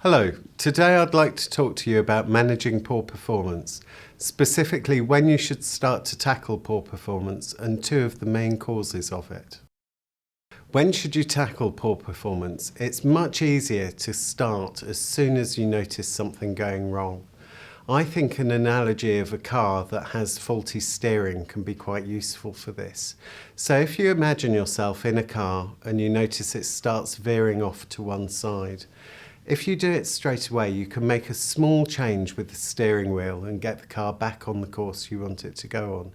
Hello, today I'd like to talk to you about managing poor performance, specifically when you should start to tackle poor performance and two of the main causes of it. When should you tackle poor performance? It's much easier to start as soon as you notice something going wrong. I think an analogy of a car that has faulty steering can be quite useful for this. So if you imagine yourself in a car and you notice it starts veering off to one side, if you do it straight away, you can make a small change with the steering wheel and get the car back on the course you want it to go on.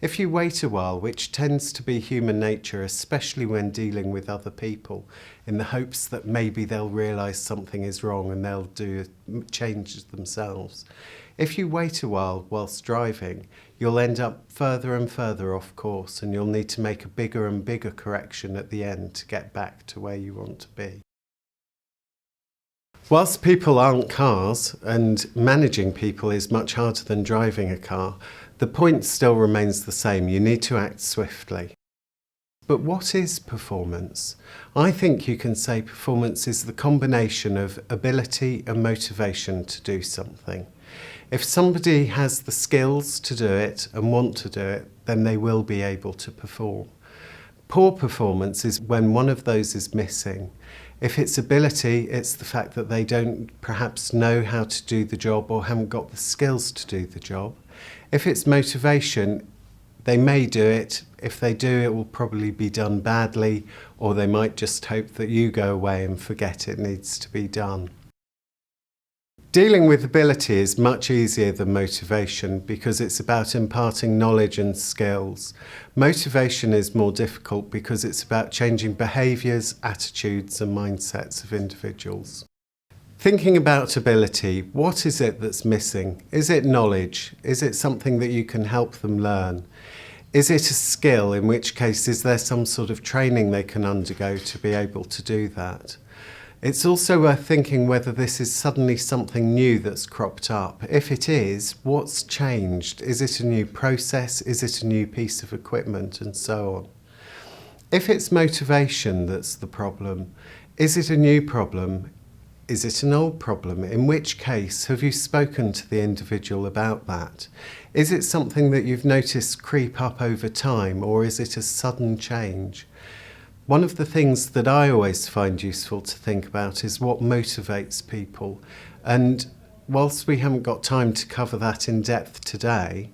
If you wait a while, which tends to be human nature, especially when dealing with other people, in the hopes that maybe they'll realise something is wrong and they'll do changes themselves. If you wait a while whilst driving, you'll end up further and further off course and you'll need to make a bigger and bigger correction at the end to get back to where you want to be. Whilst people aren't cars, and managing people is much harder than driving a car, the point still remains the same. You need to act swiftly. But what is performance? I think you can say performance is the combination of ability and motivation to do something. If somebody has the skills to do it and want to do it, then they will be able to perform. Poor performance is when one of those is missing. If it's ability, it's the fact that they don't perhaps know how to do the job or haven't got the skills to do the job. If it's motivation, they may do it. If they do, it will probably be done badly, or they might just hope that you go away and forget it needs to be done. Dealing with ability is much easier than motivation because it's about imparting knowledge and skills. Motivation is more difficult because it's about changing behaviours, attitudes and mindsets of individuals. Thinking about ability, what is it that's missing? Is it knowledge? Is it something that you can help them learn? Is it a skill, in which case is there some sort of training they can undergo to be able to do that? It's also worth thinking whether this is suddenly something new that's cropped up. If it is, what's changed? Is it a new process? Is it a new piece of equipment? And so on. If it's motivation that's the problem, is it a new problem? Is it an old problem? In which case, have you spoken to the individual about that? Is it something that you've noticed creep up over time, or is it a sudden change? One of the things that I always find useful to think about is what motivates people. And whilst we haven't got time to cover that in depth today,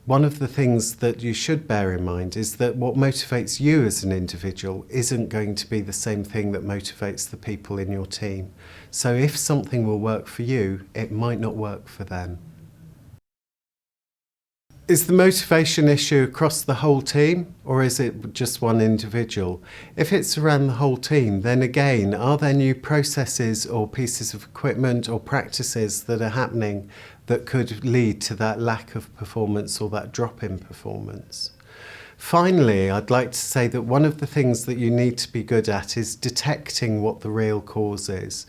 one of the things that you should bear in mind is that what motivates you as an individual isn't going to be the same thing that motivates the people in your team. So if something will work for you, it might not work for them. Is the motivation issue across the whole team, or is it just one individual? If it's around the whole team, then again, are there new processes or pieces of equipment or practices that are happening that could lead to that lack of performance or that drop in performance? Finally, I'd like to say that one of the things that you need to be good at is detecting what the real cause is.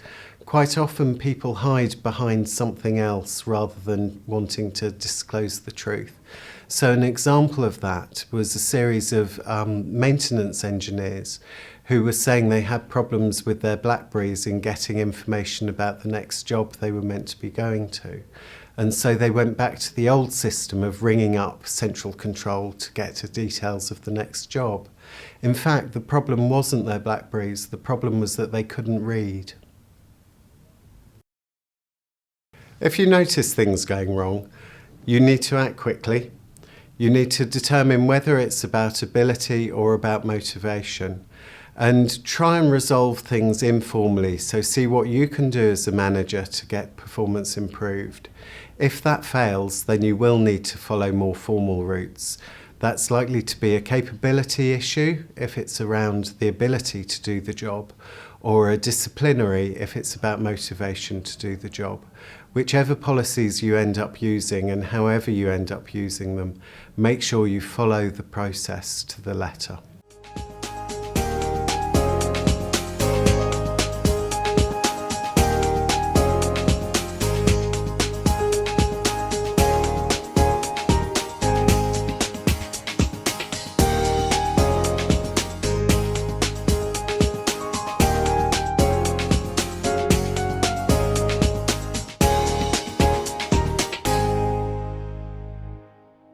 Quite often people hide behind something else rather than wanting to disclose the truth. So an example of that was a series of maintenance engineers who were saying they had problems with their BlackBerries in getting information about the next job they were meant to be going to. And so they went back to the old system of ringing up central control to get to details of the next job. In fact, the problem wasn't their BlackBerries, the problem was that they couldn't read. If you notice things going wrong, you need to act quickly. You need to determine whether it's about ability or about motivation, and try and resolve things informally. So see what you can do as a manager to get performance improved. If that fails, then you will need to follow more formal routes. That's likely to be a capability issue if it's around the ability to do the job, or a disciplinary if it's about motivation to do the job. Whichever policies you end up using and however you end up using them, make sure you follow the process to the letter.